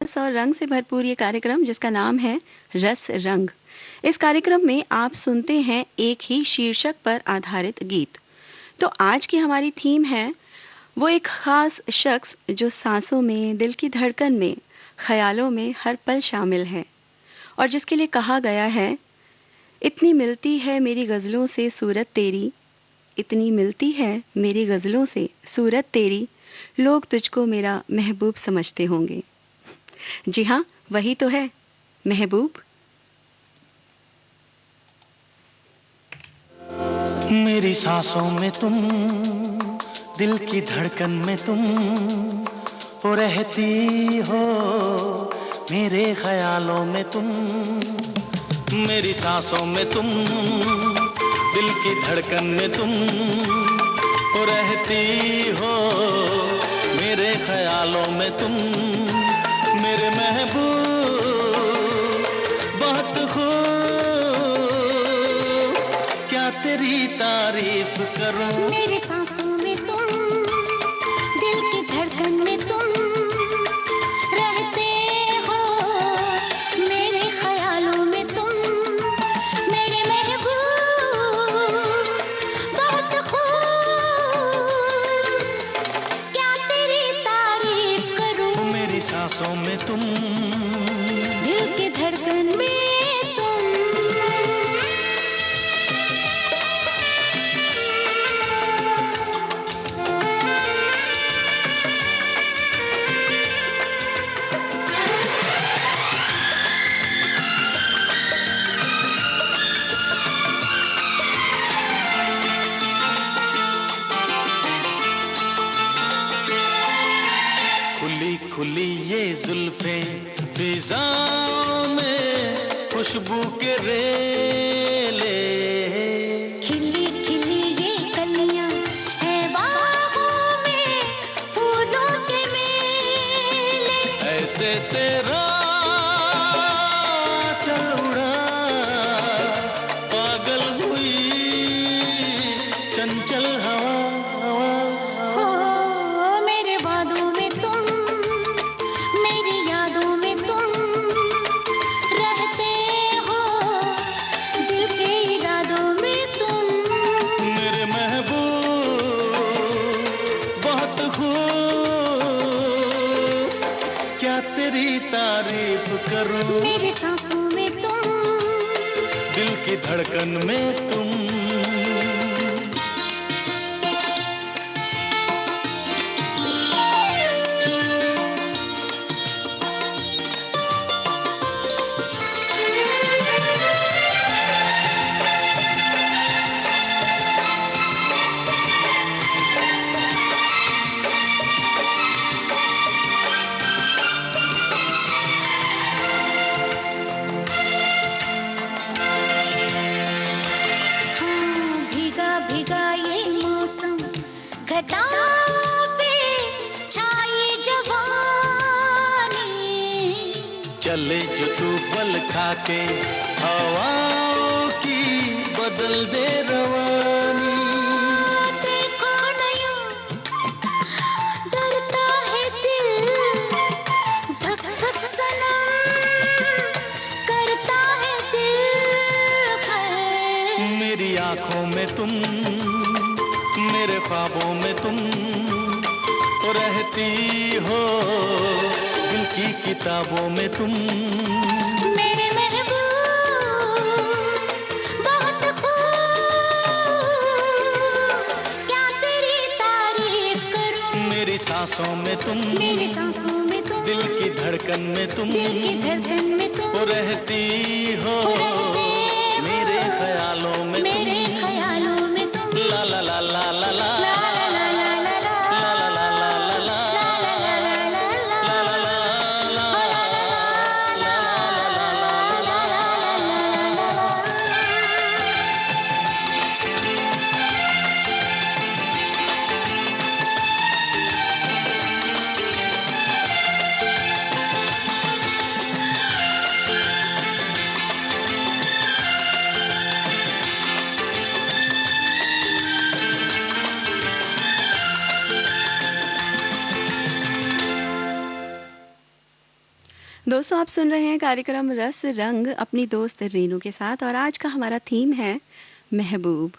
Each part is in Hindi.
रस और रंग से भरपूर ये कार्यक्रम जिसका नाम है रस रंग। इस कार्यक्रम में आप सुनते हैं एक ही शीर्षक पर आधारित गीत। तो आज की हमारी थीम है वो एक खास शख्स जो सांसों में, दिल की धड़कन में, ख्यालों में हर पल शामिल है और जिसके लिए कहा गया है, इतनी मिलती है मेरी गज़लों से सूरत तेरी, इतनी मिलती है मेरी गज़लों से सूरत तेरी, लोग तुझको मेरा महबूब समझते होंगे। जी हाँ, वही तो है महबूब। मेरी सांसों में तुम, दिल की धड़कन में तुम वो रहती हो, मेरे ख्यालों में तुम। मेरी सांसों में तुम, दिल की धड़कन में तुम वो रहती हो, मेरे ख्यालों में तुम। मेरे महबूब बहुत खूब, क्या तेरी तारीफ करूं। मेरे सांसों में तुम, दिल की धड़कन में तुम रहते हो, मेरे ख्यालों में तुम। मेरे महबूब बहुत खूब, क्या तेरी तारीफ करूं। मेरी सांसों में तुम, दिल की धड़कन में तुम। खुली खुली ये जुल्फे फिजाओं में खुशबू के रेले। खिली खिली ये कलियां है बागों में फूलों के मेले। ऐसे तेरा चल उड़ा, पागल हुई चंचल हवा। हो मेरे वादों में तुम, मेरी यादों में तुम रहते हो, दिल के इरादों में तुम। मेरे महबूब बहुत खूब, क्या तेरी तारीफ करूं। मेरी सांसों में तुम, दिल की धड़कन में तुम। हाँ भीगा भीगा ये मौसम, घटाओं पे छाई जवानी। चले जो तू बल खाके हवाओं की बदल दे रवानी। देखो नया डरता है दिल, धक धक सनम करता है दिल है। मेरी आंखों में तुम, मेरे ख्वाबों में तुम तो रहती हो, दिल की किताबों में तुम। मेरे महबूब बहुत खूब, क्या तेरी तारीफ करूं। मेरी सांसों में तुम, मेरी सांसों में तुम, दिल की धड़कन में तुम दिल की धड़कन में तुम तो रहती हो, रहते हो, मेरे ख्यालों में मेरे तुम। ख्यालों में तुम। ला ला ला ला ला ला ला ला ला ला ला ला, ला ला ला ला ला ला, ला ला ला ला ला ला, ला ला ला ला, ला ला ला ला ला। दोस्तों, आप सुन रहे हैं कार्यक्रम रस रंग अपनी दोस्त रीनू के साथ और आज का हमारा थीम है महबूब।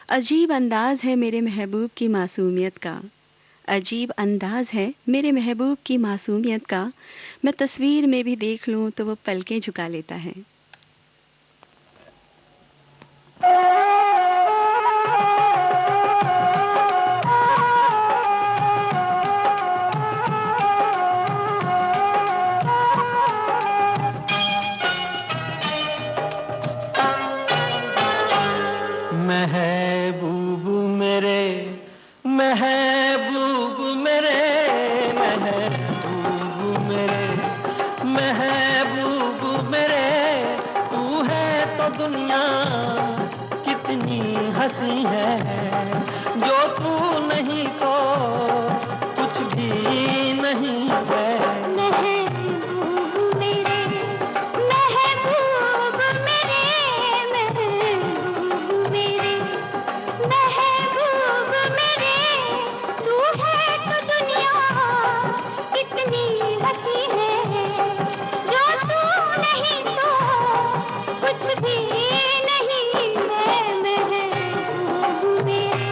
अजीब अंदाज है मेरे महबूब की मासूमियत का। अजीब अंदाज है मेरे महबूब की मासूमियत का। मैं तस्वीर में भी देख लूं तो वो पलकें झुका लेता है। महबूब मेरे, महबूब मेरे, महबूब मेरे, महबूब मेरे, तू है तो दुनिया कितनी हंसी है, जो तू नहीं तो कुछ भी नहीं है। महबूब मेरे, महबूब मेरे, महबूब मेरे, महबूब मेरे, तू है तो दुनिया कितनी हंसी है, जो तू नहीं तो कुछ भी नहीं है। महबूब मेरे।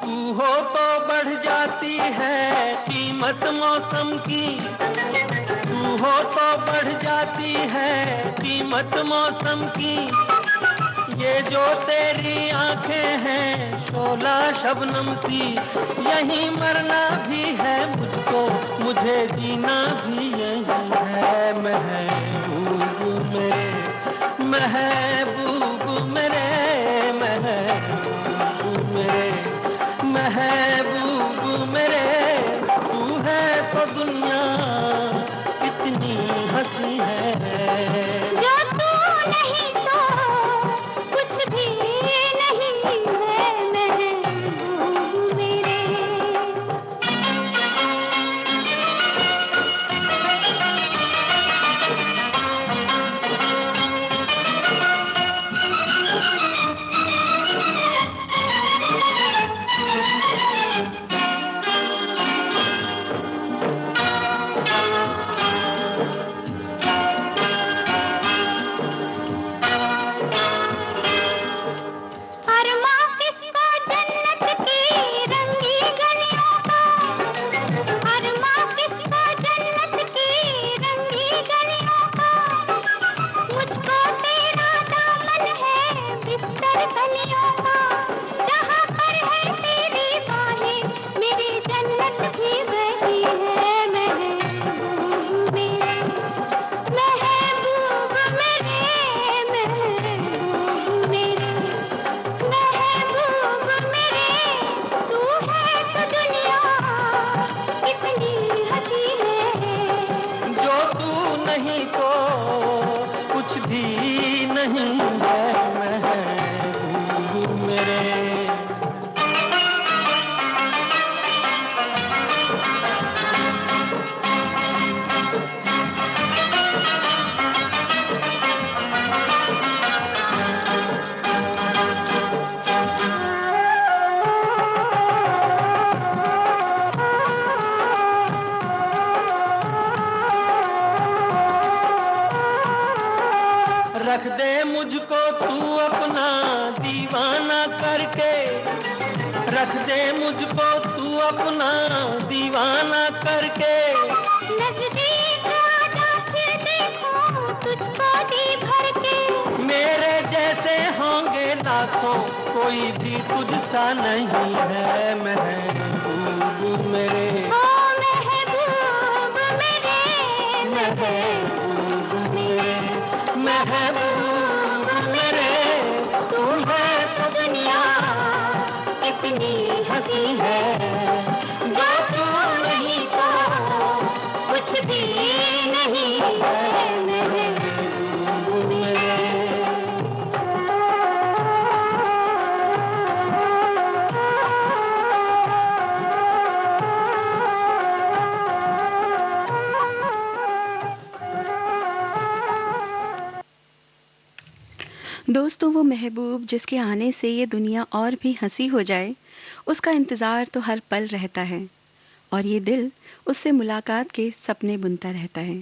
तू हो तो बढ़ जाती है कीमत मौसम की, तू हो तो बढ़ जाती है कीमत मौसम की, ये जो तेरी आंखें हैं शोला शबनम सी, यही मरना भी है मुझको, मुझे जीना भी यही है। महबूब मेरे, महबूब मेरे, महबूब मेरे, महबूब मेरे, तू है तो दुनिया कितनी हंसी है, जो तू नहीं तो कुछ भी नहीं है। महबूब मेरे। अरमा किसका जन्नत की रंगी गलियों का, अरमा किसका जन्नत की रंगी गलियों का, मुझको तेरा दामन है बिस्तर कलियों का, जहाँ पर है तेरी बाहें मेरी जन्नत भी वही है। महबूब मेरे, महबूब मेरे, महबूब मेरे, महबूब मेरे, तू है तो दुनिया कितनी हंसी है, जो तू नहीं तो कुछ भी नहीं है। महबूब मेरे, रख दे मुझको तू अपना दीवाना करके, रख दे मुझको तू अपना दीवाना करके, नजदीक आजा फिर देखो तुझको जी भर के, मेरे जैसे होंगे लाखों कोई भी तुझसा नहीं है। महबूब मेरे, ओ महबूब मेरे, महबूब मेरे, महबूब मेरे, तू है तो दुनिया कितनी हंसी है, जो तू नहीं तो कुछ भी नहीं है। महबूब मेरे। दोस्तों, वो महबूब जिसके आने से ये दुनिया और भी हंसी हो जाए, उसका इंतज़ार तो हर पल रहता है और ये दिल उससे मुलाकात के सपने बुनता रहता है।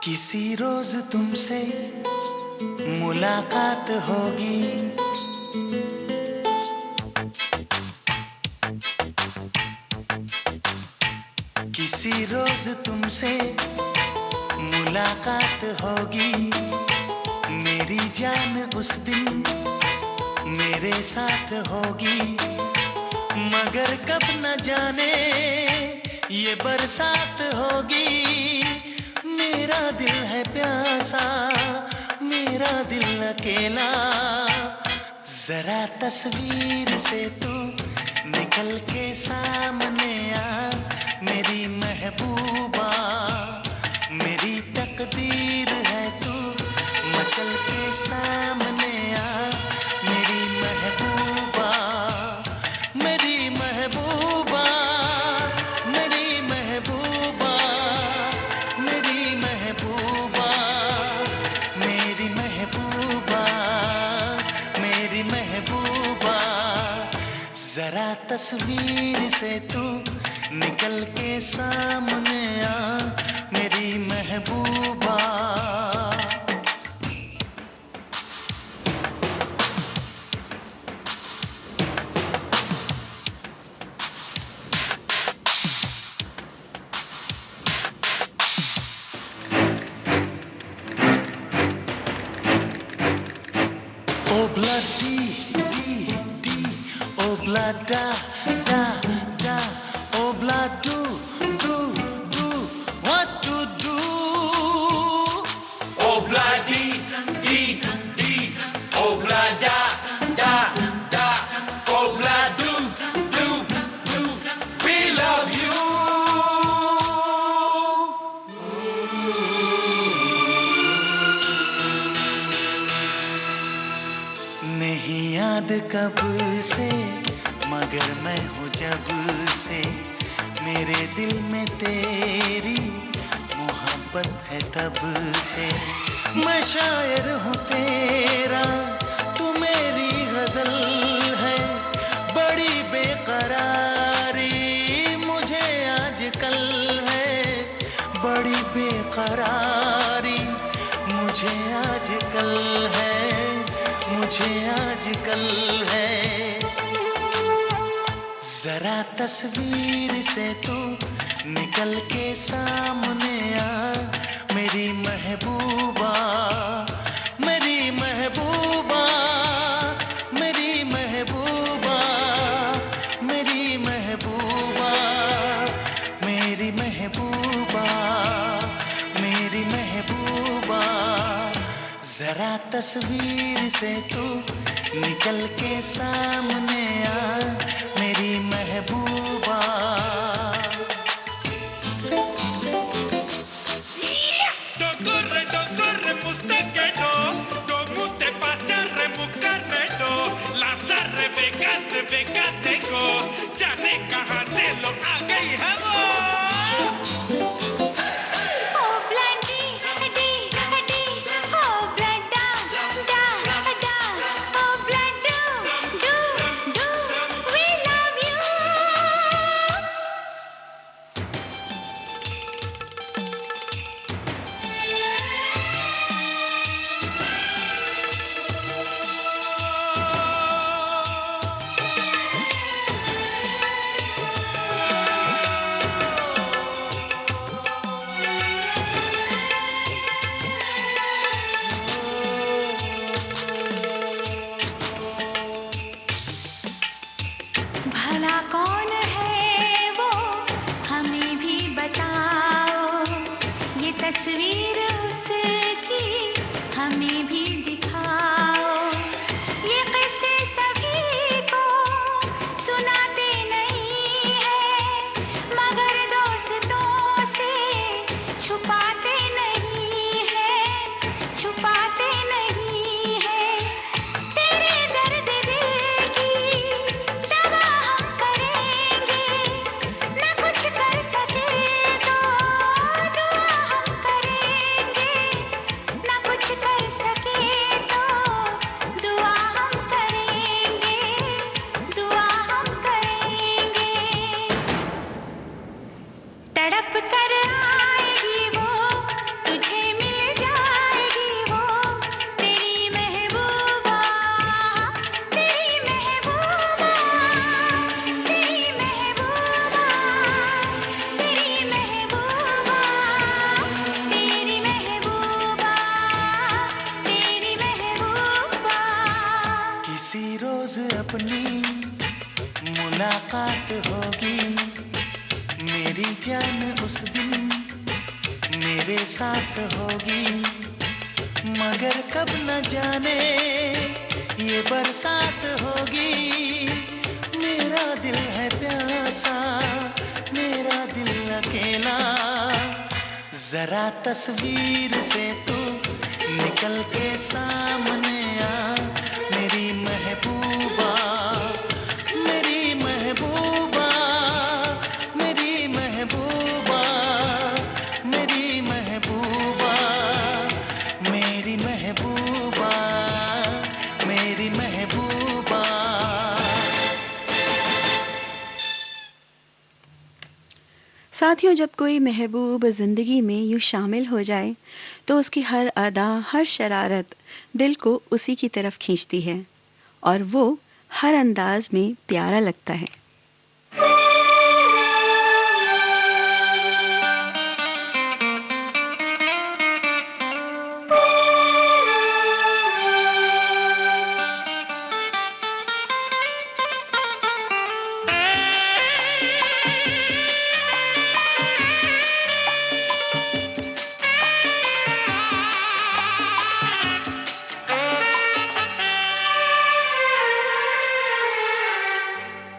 किसी रोज तुमसे मुलाकात होगी, किसी रोज तुमसे मुलाकात होगी। मेरी जान उस दिन मेरे साथ होगी, मगर कब न जाने ये बरसात होगी। मेरा दिल है प्यासा, मेरा दिल अकेला, जरा तस्वीर से तू निकल के सामने आ मेरी महबूबा। मेरी तकदीर है तू मचल के सामने आ मेरी महबूबा, मेरी महबूबा, मेरी महबूबा, मेरी महबूबा, मेरी महबूबा, मेरी महबूबा। जरा तस्वीर से तू निकल के सामने आ मेरी महबूबा। Obla di, obla da, obla do, what to do? Obla di, obla da, obla do, we love you. नहीं याद कब से मगर मैं हूँ जब से, मेरे दिल में तेरी मोहब्बत है तब से। मैं शायर हूँ तेरा, तू मेरी गजल है। बड़ी बेकरारी मुझे आजकल है, बड़ी बेकरारी मुझे आजकल है, मुझे आजकल है। जरा तस्वीर से तू निकल के सामने आ मेरी महबूबा, मेरी महबूबा, मेरी महबूबा, मेरी महबूबा, मेरी महबूबा, मेरी महबूबा। जरा तस्वीर से तू निकल के सामने आ मेरी महबूबा। Corre, mustache no, como te pasa remucarme no, las Rebeca tengo, ya de caja te lo haga y Oh bloody, oh blood da, oh blood do, we love you. भला कौन है वो, हमें भी बताओ। ये तस्वीर उसकी हमें भी दिखाओ। ये किस्से सभी को सुनाते नहीं है, मगर दोस्तों से छुपाते नहीं है, छुपाते नहीं है। तेरे दर्द दिल की दवा हम करेंगे, न कुछ कर सके तो दुआ हम करेंगे, न कुछ कर सके तो दुआ हम करेंगे, दुआ हम करेंगे। तड़प कर आएगी वो, तुझे मिल जाएगी वो, तेरी महबूबा, तेरी महबूबा, तेरी महबूबा, तेरी महबूबा, तेरी महबूबा, तेरी महबूबा। किसी रोज अपनी मुलाकात होगी, मेरी जान उस दिन मेरे साथ होगी, मगर कब न जाने ये बरसात होगी। मेरा दिल है प्यासा, मेरा दिल अकेला, जरा तस्वीर से तू निकल के सामने आ, मेरी महबूबा, मेरी महबूबा, मेरी महबूबा, मेरी महबूबा, मेरी महबूबा, मेरी महबूबा। साथियों, जब कोई महबूब जिंदगी में यूं शामिल हो जाए तो उसकी हर अदा, हर शरारत दिल को उसी की तरफ खींचती है और वो हर अंदाज में प्यारा लगता है।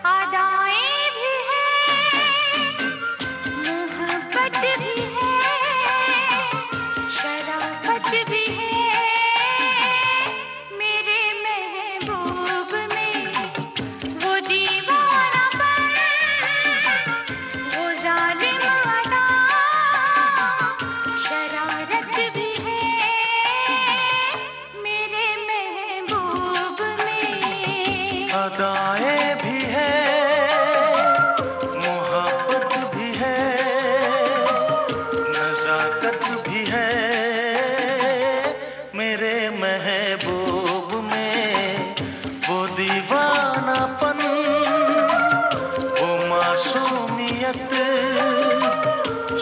अदाएं भी हैं, मोहब्बत भी है, शराफत भी है, मेरे महबूब में वो दीवानापन, वो जालिम अदा, शरारत भी है, मेरे महबूब में। अदाएं भी है, मोहब्बत भी है, नजाकत भी है, मेरे महबूब में वो दीवानापन, वो मासूमियत,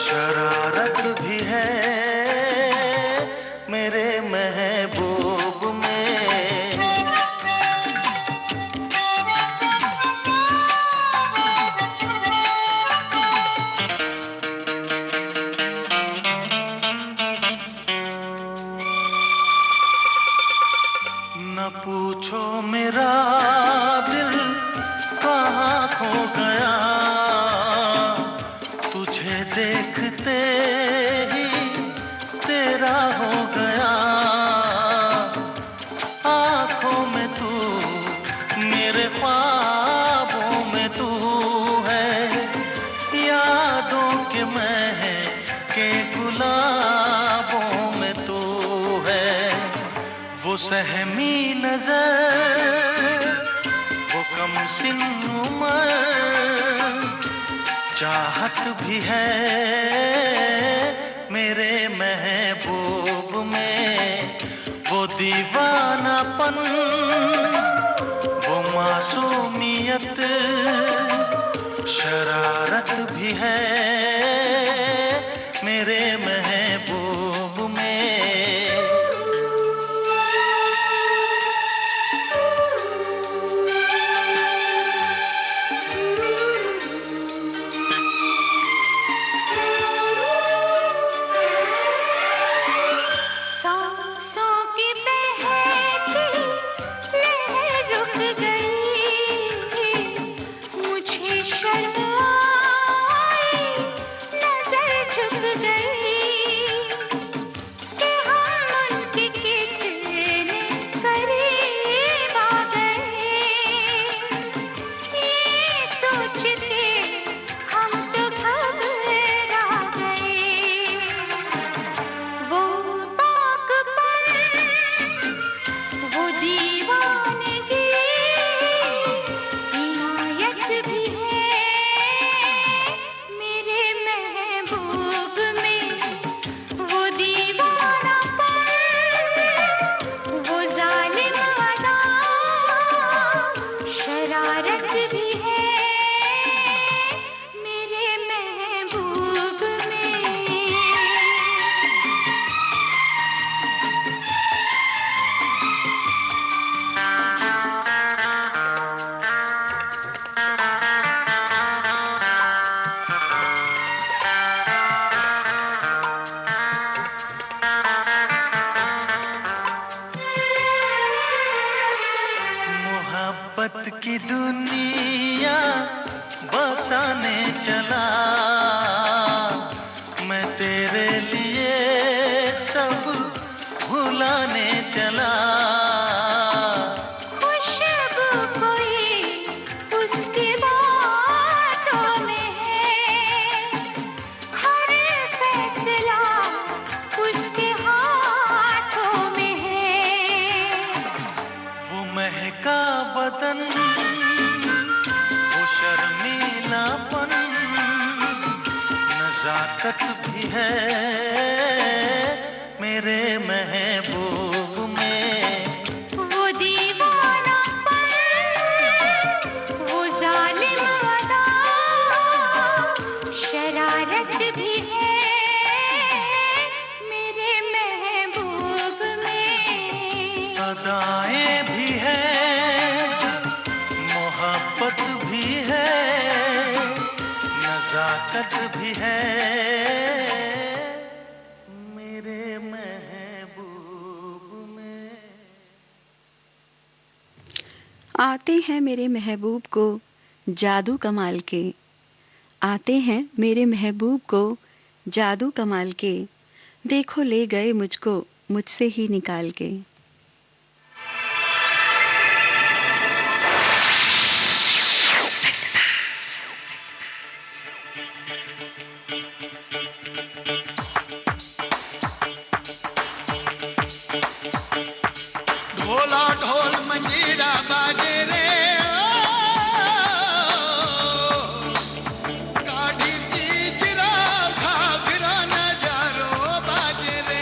शरारत भी है, मेरे महबूब में। न पूछो मेरा दिल कहाँ खो गया, तुझे देखते ही तेरा हो गया। आँखों में तू, मेरे ख्वाबों में तू है, यादों के महके गुलाबों में तू है। वो सहमी नजर, वो कम सिन उम्र, चाहत भी है मेरे महबूब में, वो दीवानापन, वो मासूमियत, शरारत भी है मेरे महबूब में। शरारत भी है मेरे महबूब में। मोहब्बत की दुनिया बसाने चला, मैं तेरे लिए सब भुलाने चला। खुशबू कोई उसकी बातों में है, हर फैसला उसके हाथों में है। वो महका बदन, वो शर्मीलापन, नजाकत भी है मेरे महबूब में। वो दीवानापन, वो जालिम अदा, शरारत भी है मेरे महबूब में। अदाएं भी है, मोहब्बत भी है, नजाकत भी है मेरे महबूब में। आते हैं मेरे महबूब को जादू कमाल के, आते हैं मेरे महबूब को जादू कमाल के, देखो ले गए मुझको मुझसे ही निकाल के। ढोला ढोल मंजीरा बाजे रे, काढ़ी चीचरा घाघरा नजारो बाजे रे।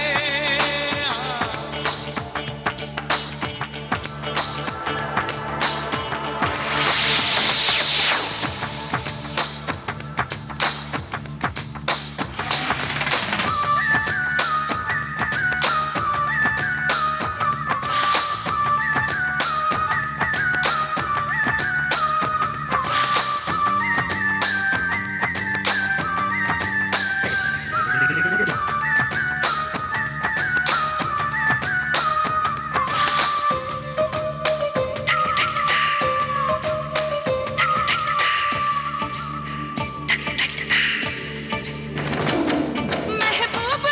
महबूब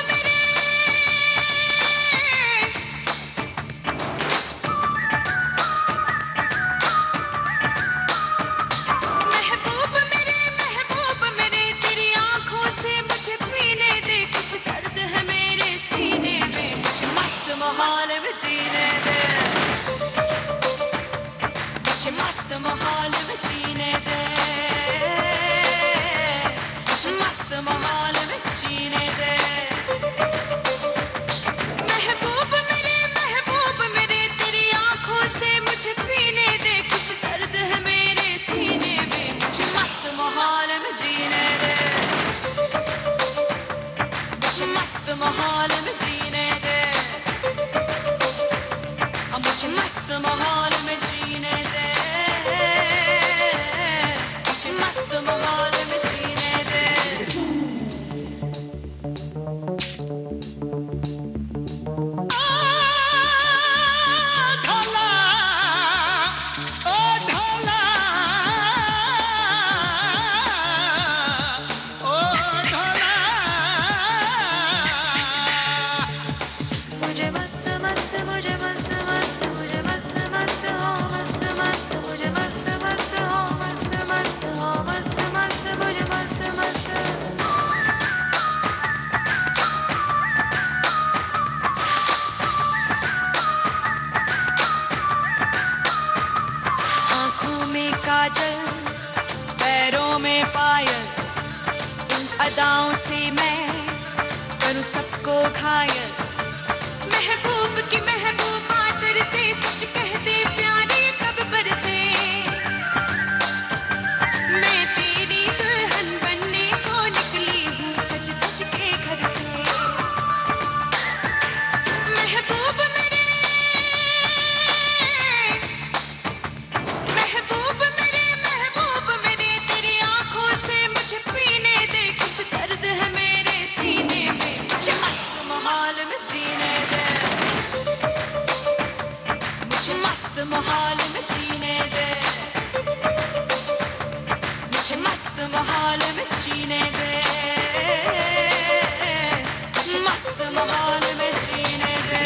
मेरे, महबूब मेरे, तेरी आंखों से मुझे पीने दे, कुछ दर्द है मेरे सीने में, कुछ मस्त माहौल में जीने दे, कुछ मस्त माहौल में जीने दे, कुछ मस्त माहौल में जीने दे। महबूब मेरे, तेरी आंखों से मुझे पीने दे, कुछ दर्द है मेरे सीने में, कुछ मस्त माहौल में जीने दे, कुछ मस्त माहौल में जीने दे, मुझे मस्त माहौल में जीने दे, कुछ मस्त माहौल में जीने दे। ढोला, ओ ढोला, ओ ढोला, मुझे मस्त मस्त, मुझे मस्त मस्त, मुझे मस्त मस्त हो, मस्त मस्त, मुझे मस्त मस्त हो, मस्त मस्त हो, मस्त मस्त, मुझे मस्त मस्त। आँखों में काजल, पैरों में पायल, इन अदाओं से मैं करूँ सबको घायल। महबूब की महबूबा तरसे, सच कहते प्यारे कब बरसे, माहौल में जीने दे, मस्त माहौल में जीने दे।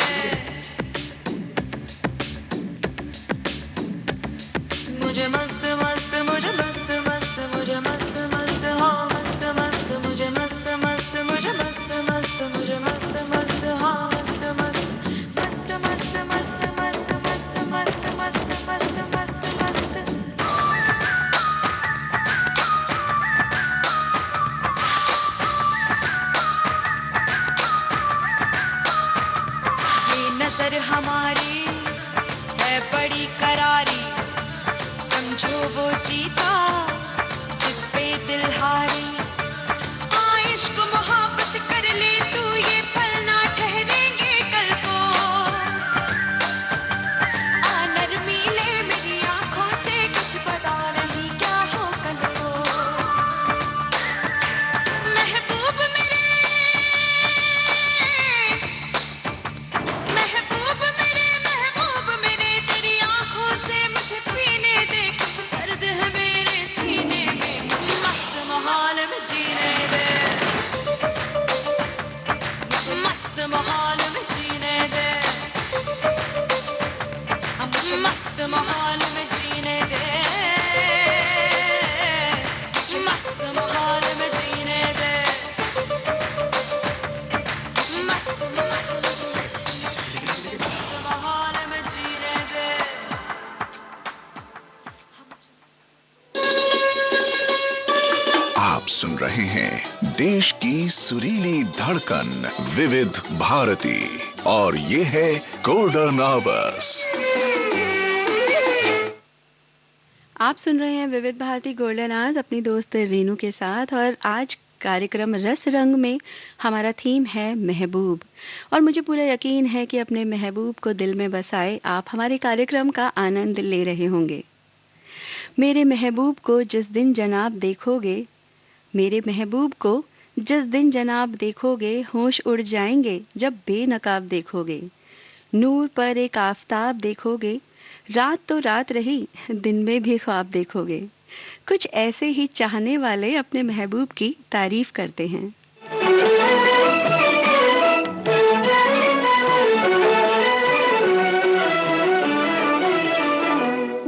मुझे मस्त मस्त, मुझे मस्त मस्त, मुझे मस्त मस्त हो, मस्त मस्त, मुझे मस्त मस्त, मुझे मस्त मस्त, मुझे मस्त मस्त हो, मस्त मस्त, मस्त मस्त मस्त मस्त मस्त मस्त मस्त मस्त मस्त मस्त। ये नजर हमारी है बड़ी करारी, समझो वो जीता जिस पे दिल हारी। आ इश्क मोहब्बत कर ले तू, ये पल ना ठहरेंगे कल को। आ नरमी ले मेरी आंखों से, कुछ पता नहीं क्या हो कल को। महबूब मेरे, महबूब मेरे, महबूब मेरे, तेरी आंखों से मुझे पीने दे, कुछ दर्द है मेरे सीने में, मुझे मस्त माहौल में जीने दे, मुझे मस्त माहौल में जीने दे, मुझे मस्त माहौल में जीने दे, मुझे मस्त माहौल में जीने दे, मुझे मस्त माहौल में जीने दे। आप सुन रहे हैं देश की सुरीली धड़कन विविध भारती और ये है गोल्डन आवर्स। आप सुन रहे हैं विविध भारती गोल्डन आवर्स अपनी दोस्त रीनू के साथ, और आज कार्यक्रम रस रंग में हमारा थीम है महबूब। और मुझे पूरा यकीन है कि अपने महबूब को दिल में बसाए आप हमारे कार्यक्रम का आनंद ले रहे होंगे। मेरे महबूब को जिस दिन जनाब देखोगे, मेरे महबूब को जिस दिन जनाब देखोगे, होश उड़ जाएंगे जब बेनकाब देखोगे। नूर पर एक आफताब देखोगे, रात तो रात रही दिन में भी ख्वाब देखोगे। कुछ ऐसे ही चाहने वाले अपने महबूब की तारीफ करते हैं।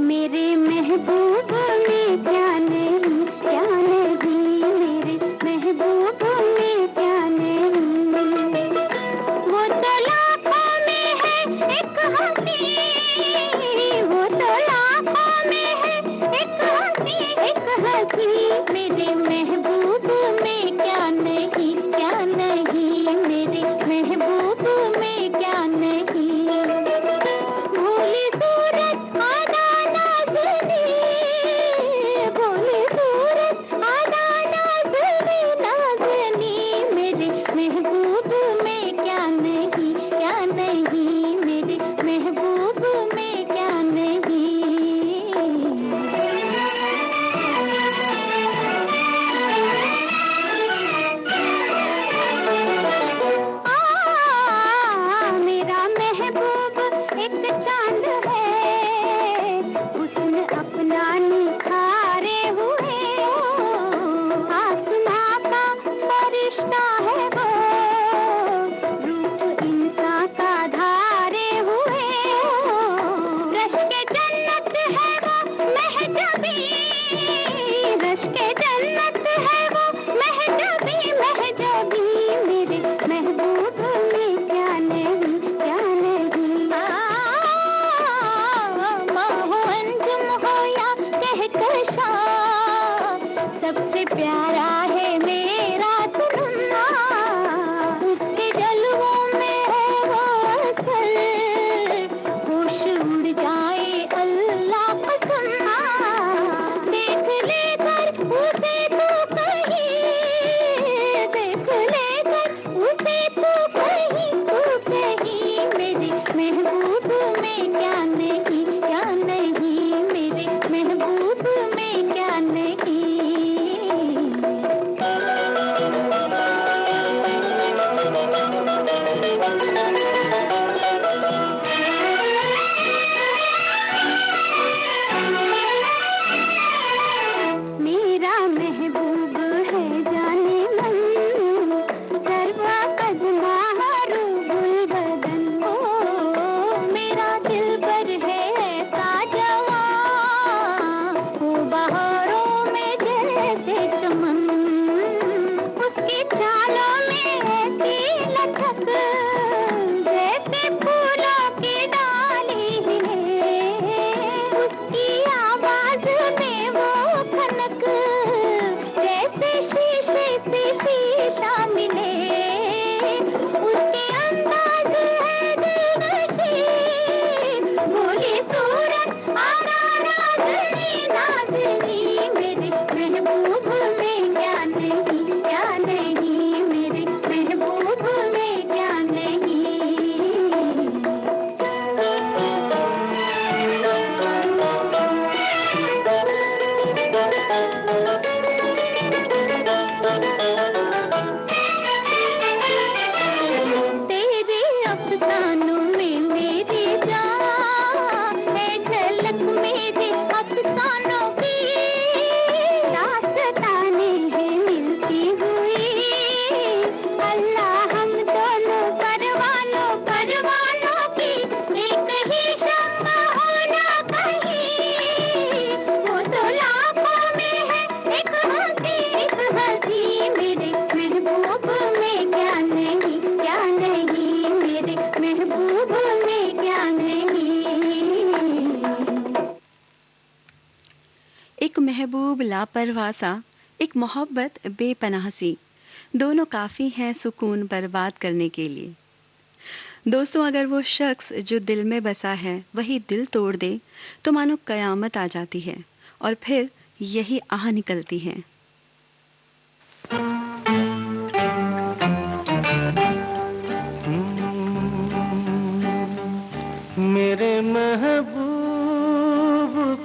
मेरे महबूब में क्या नहीं, क्या नहीं, मेरे महबूब में क्या नहीं। वो तो लाखों में है एक हंसी, वो तो लाखों में है एक हंसी, एक हंसी। मेरे महबूब में क्या नहीं, क्या नहीं, मेरे महबूब में क्या नहीं। भोली सूरत आदा नाज़नी, भोली सूरत आदा नाज़नी, नाज़नी। मेरे महबूब में क्या नहीं, क्या नहीं, मेरे महबूब में क्या नहीं। मेरा महबूब एक चांद है, उसने अपना निखारे हुए। आसमां का फरिश्ता है वो, रूप इंसान का धारे हुए। रश के जन्नत है वो महजबी, रश के जन्नत है वो महजबी, महजबी। मेरे महबूब में क्या नहीं, क्या नहीं। माहो अंजुम हो या कहकशा, सबसे प्यारा है मेरा सनम। उसके जलवों में है वो असर, होश उड़ जाए अल्लाह कसम। देख लेकर उसे तू कहीं, देख लेकर उसे तू कहीं, तू कहीं। मेरे महबूब में क्या नहीं, क्या नहीं, मेरे महबूब में क्या नहीं। मेरा महबूब तेरे अफसानों में मेरी जान है, झलक मेरे अफसानों की, दास्तानें हैं मिलती हुई। अल्लाह हम दोनों परवानों परवानों की एक ही शम्मा होना कहीं। वो तो लाखों में है एक हंसी मेरे महबूब में क्या नहीं मेरे महबूब में क्या नहीं। एक महबूब लापरवाह सा, एक मोहब्बत बेपनाह सी, दोनों काफी हैं सुकून बर्बाद करने के लिए। दोस्तों, अगर वो शख्स जो दिल में बसा है वही दिल तोड़ दे तो मानो कयामत आ जाती है और फिर यही आह निकलती है। मेरे महबूब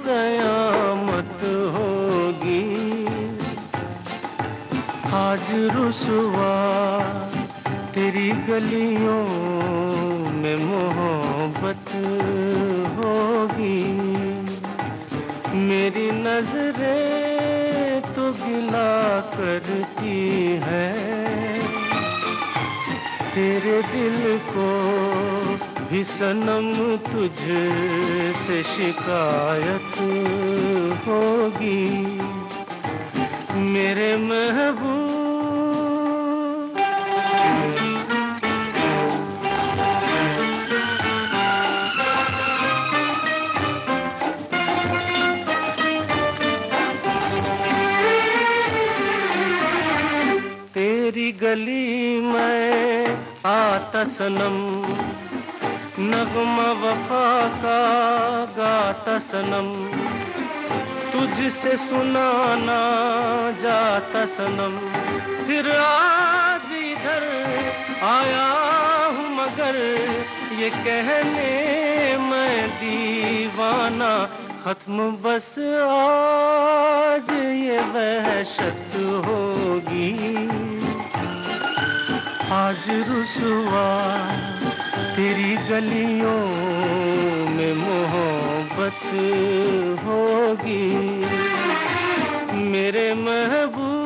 कयामत होगी, आज रुसवा तेरी गलियों में मोहब्बत होगी। मेरी नजरें तो गिला करती है, तेरे दिल को भी सनम तुझसे शिकायत होगी। मेरे महबूब तेरी गली में आता सनम, नगमा वफा का गाता सनम, तुझसे सुनाना जाता सनम। फिर आज इधर आया हूँ मगर ये कहने मैं दीवाना, खत्म बस आज ये वहशत होगी। आज रुसवा तेरी गलियों में मोहब्बत होगी। मेरे महबूब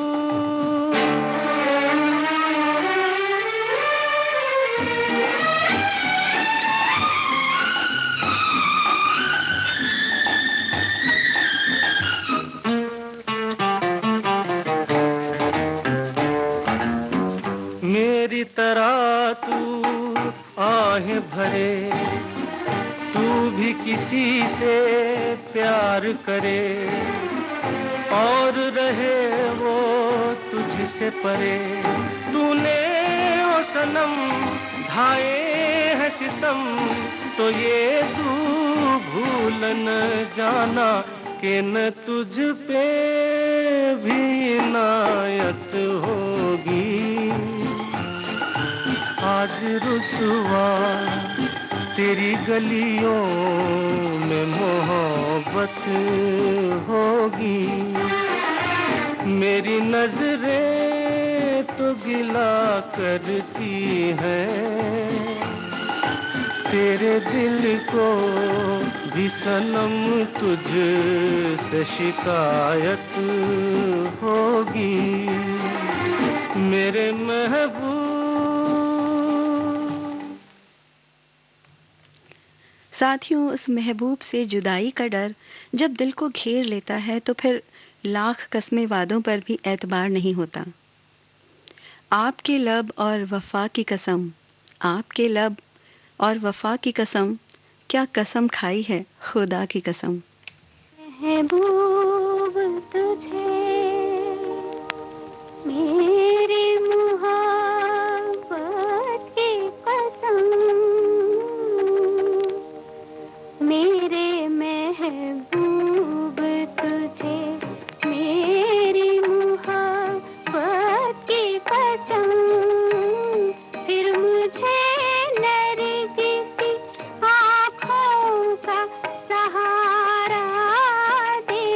मेरी तरह तू आहें भरे, तू भी किसी से प्यार करे और रहे वो तुझसे परे। तूने ओ सनम ढाए हैं सितम, तो ये तू भूल न जाना कि न तुझ पे भी इनायत होगी। आज रुसवा तेरी गलियों में मोहब्बत होगी। मेरी नजरें तो गिला करती हैं, तेरे दिल को भी सनम तुझसे शिकायत होगी। मेरे महबूब साथियों, उस महबूब से जुदाई का डर जब दिल को घेर लेता है तो फिर लाख कस्में वादों पर भी एतबार नहीं होता। आपके लब और वफा की कसम, आपके लब और वफा की कसम, क्या कसम खाई है खुदा की कसम। महबूब तुझे मेरी मोहब्बत की कसम, मेरे महबूब तुझे मेरी मोहब्बत की कसम। फिर मुझे नरगिसी आँखों का सहारा दे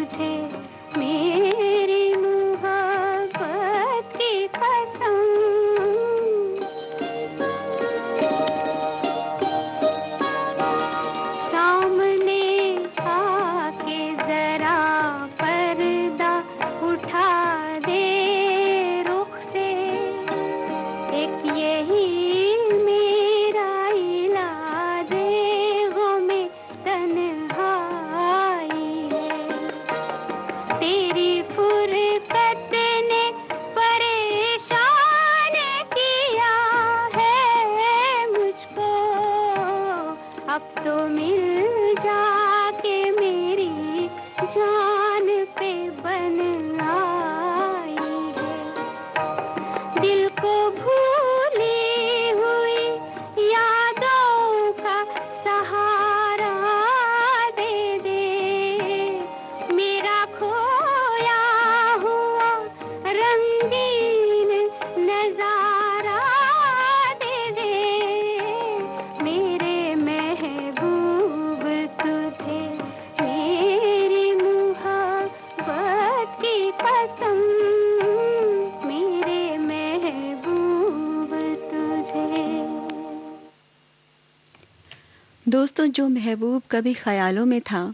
तुझे मेरी मोहब्बत की कसम। सामने आके जरा पर्दा उठा दे रुख से, एक यही मेरा इलाज गमे तन्हाई है। तेरी फुरकत ने परेशान किया है मुझको, अब तो मिल जाके मेरी जान पे बन आई है। दिल को भूली हुई यादों का सहारा दे दे, मेरा खोया हुआ रंगीन नजारा दे दे। मेरे महबूब तुझे मेरी मोहब्बत की कसम, मेरे महबूब तुझे। दोस्तों, जो महबूब कभी ख्यालों में था,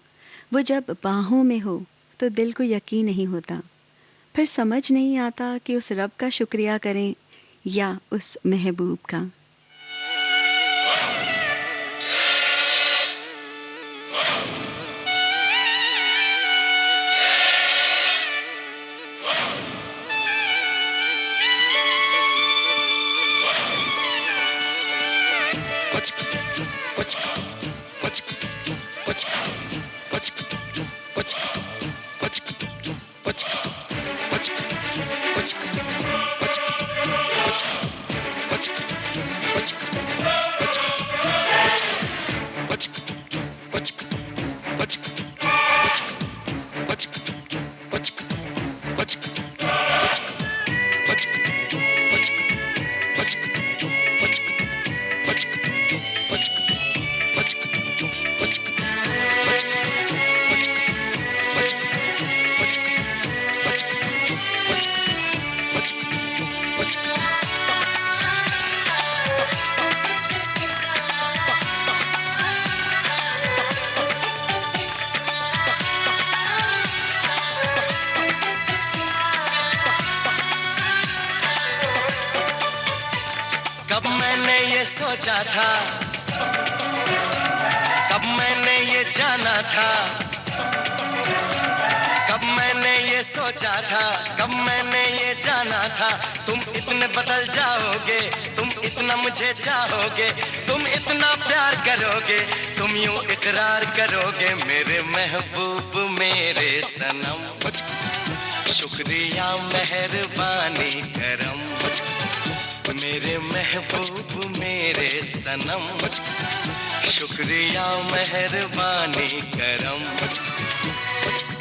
वो जब बाहों में हो तो दिल को यकीन नहीं होता। फिर समझ नहीं आता कि उस रब का शुक्रिया करें या उस महबूब का। कब मैंने ये सोचा था, कब मैंने ये जाना था, कब मैंने ये सोचा था, कब मैंने ये जाना था। तुम इतने बदल जाओगे, तुम इतना मुझे चाहोगे, तुम इतना प्यार करोगे, तुम यूं इकरार करोगे। मेरे महबूब मेरे सनम, शुक्रिया मेहरबानी करम। मेरे महबूब मेरे सनम, शुक्रिया मेहरबानी करम।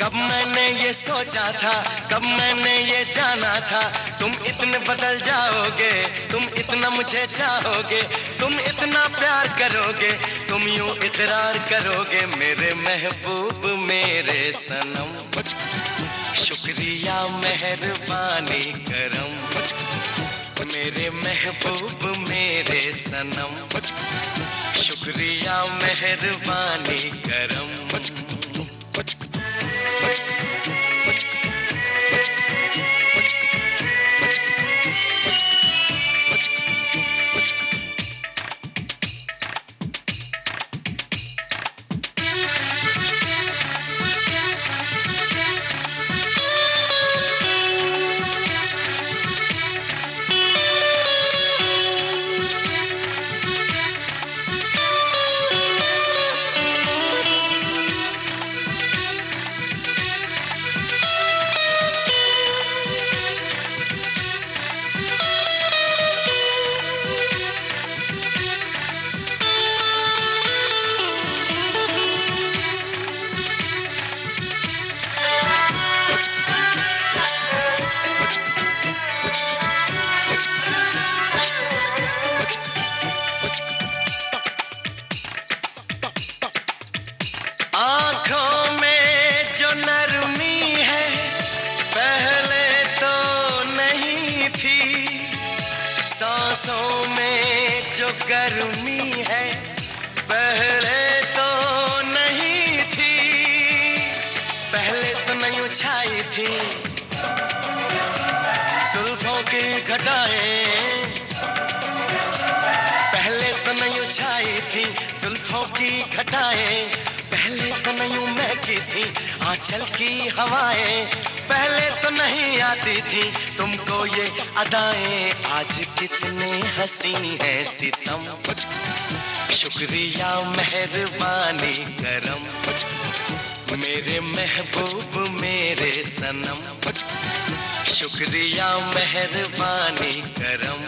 कब मैंने ये सोचा था, कब मैंने ये जाना था। तुम इतने बदल जाओगे, तुम इतना मुझे चाहोगे, तुम इतना प्यार करोगे, तुम यूं इकरार करोगे। मेरे महबूब मेरे सनम, शुक्रिया मेहरबानी करम। मेरे महबूब मेरे सनम, शुक्रिया मेहरबानी करम। गर्मी है पहले तो नहीं थी, पहले तो नहीं छाई थी जुल्फों की घटाएं, पहले तो नहीं छाई थी जुल्फों की घटाएं, पहले तो नहीं महकी थी आंचल की हवाएं, पहले तो नहीं आती थी तुमको ये अदाएं, आज कितने हंसी है सितम, शुक्रिया मेहरबानी करम, मेरे महबूब मेरे सनम, शुक्रिया मेहरबानी करम।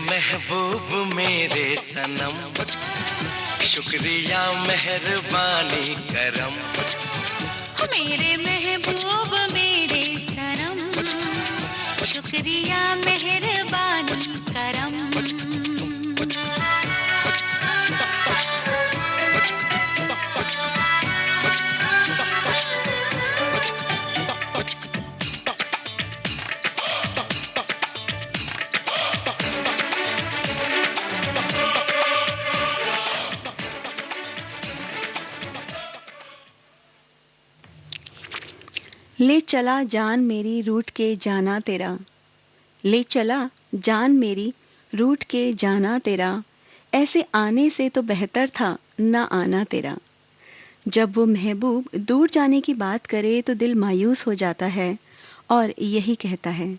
महबूब मेरे सनम, शुक्रिया मेहरबानी करम, मेरे महबूब मेरे सनम, शुक्रिया मेहरबानी करम। ले चला जान मेरी रूठ के जाना तेरा, ले चला जान मेरी रूठ के जाना तेरा, ऐसे आने से तो बेहतर था ना आना तेरा। जब वो महबूब दूर जाने की बात करे तो दिल मायूस हो जाता है और यही कहता है,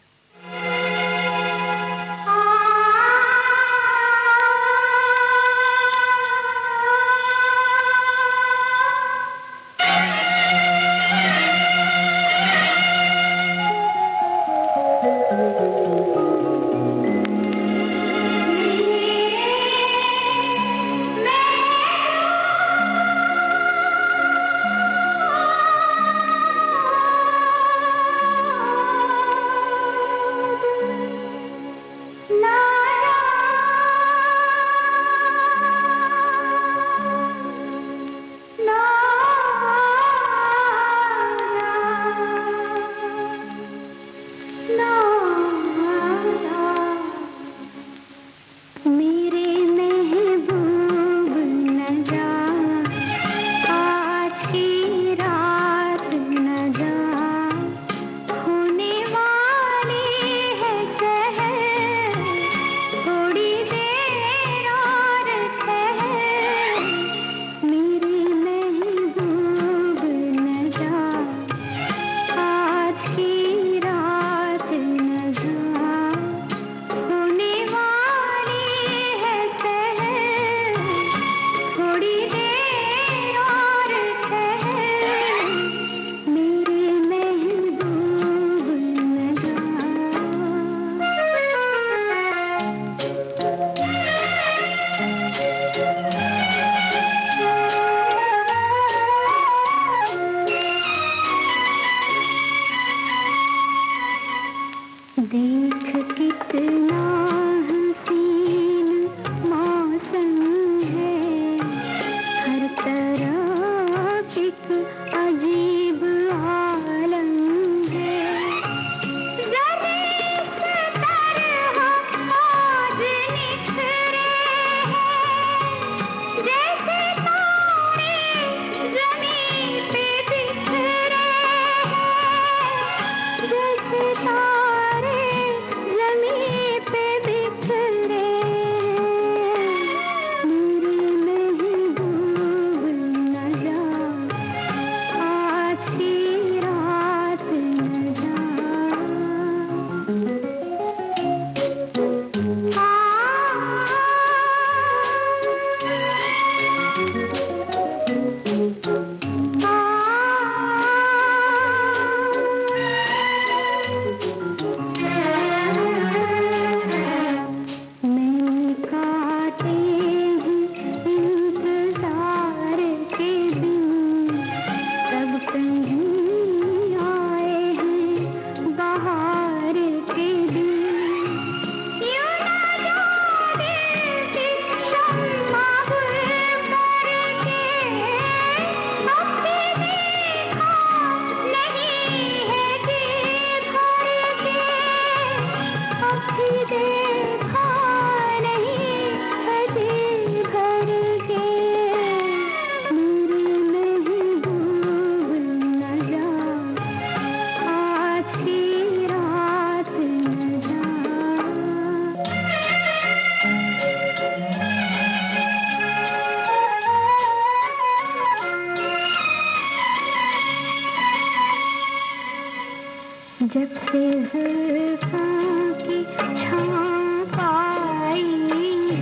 जुल्फों की छाँव पाई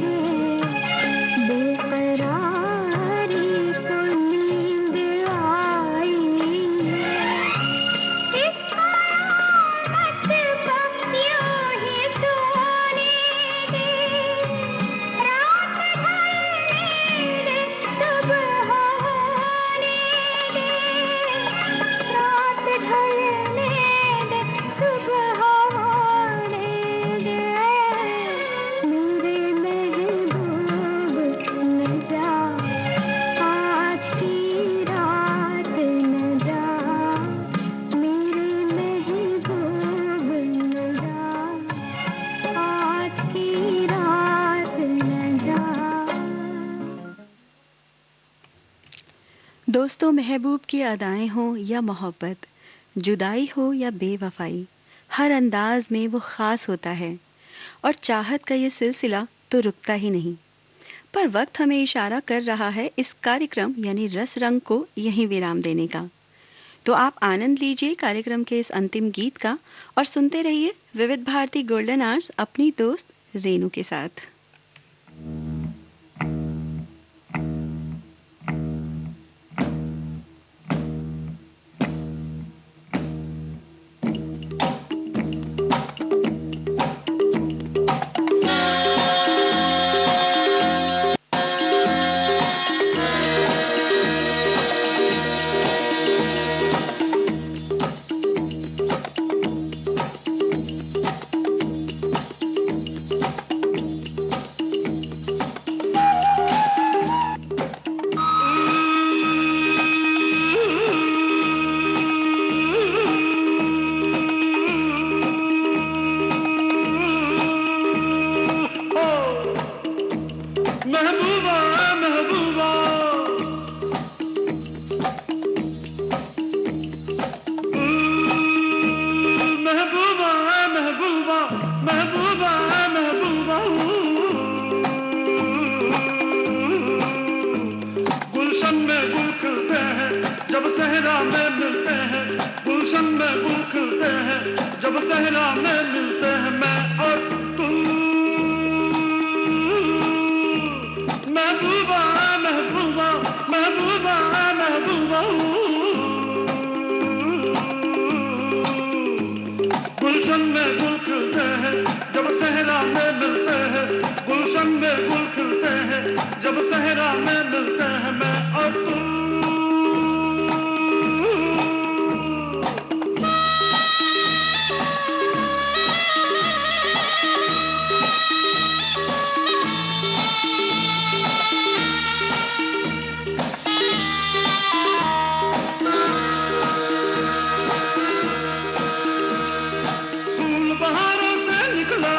है, बेकरारी को नींद आई है। इस कयामत को यूं ही सोने दे, रात ढलने दे, सुबह होने दे, रात ढलने दे, सुबह होने दे। मेरे महबूब न जा, आज की रात न जा, मेरे महबूब न जा, आज की रात न जा। दोस्तों, महबूब की अदाएं हों या मोहब्बत, जुदाई हो या बेवफाई, हर अंदाज में वो खास होता है और चाहत का ये सिलसिला तो रुकता ही नहीं। पर वक्त हमें इशारा कर रहा है इस कार्यक्रम यानी रस रंग को यहीं विराम देने का। तो आप आनंद लीजिए कार्यक्रम के इस अंतिम गीत का और सुनते रहिए विविध भारती गोल्डन आवर्स अपनी दोस्त रेनू के साथ। महबूबा महबूबा महबूबा महबूबा महबूबा महबूबा गुलशन में गुल खिलते हैं जब सहरा में मिलते हैं, गुलशन में गुल खिलते हैं जब सहरा में मिलते हैं। मैं और तुम महबूबा महबूबा महबूबा महबूबा गुलशन में गुल खिलते हैं जब सहरा में मिलते हैं, गुलशन में गुल खिलते हैं जब सहरा में मिलते हैं। मैं और तुम फूल बहारों से निकला,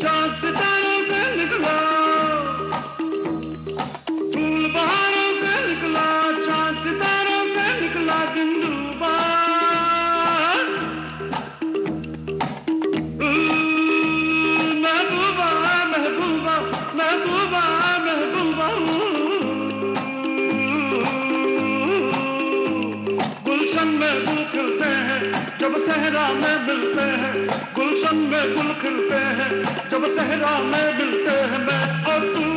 चाँद सितारों से निकला, फूल बहारों से निकला, चाँद सितारों से निकला दिन डूबा। महबूबा महबूबा महबूबा महबूबा गुलशन में गुल खिलते हैं जब सहरा में मिलते हैं, गुलशन में गुल खिलते हैं जब सहरा में मिलते हैं। मैं और तुम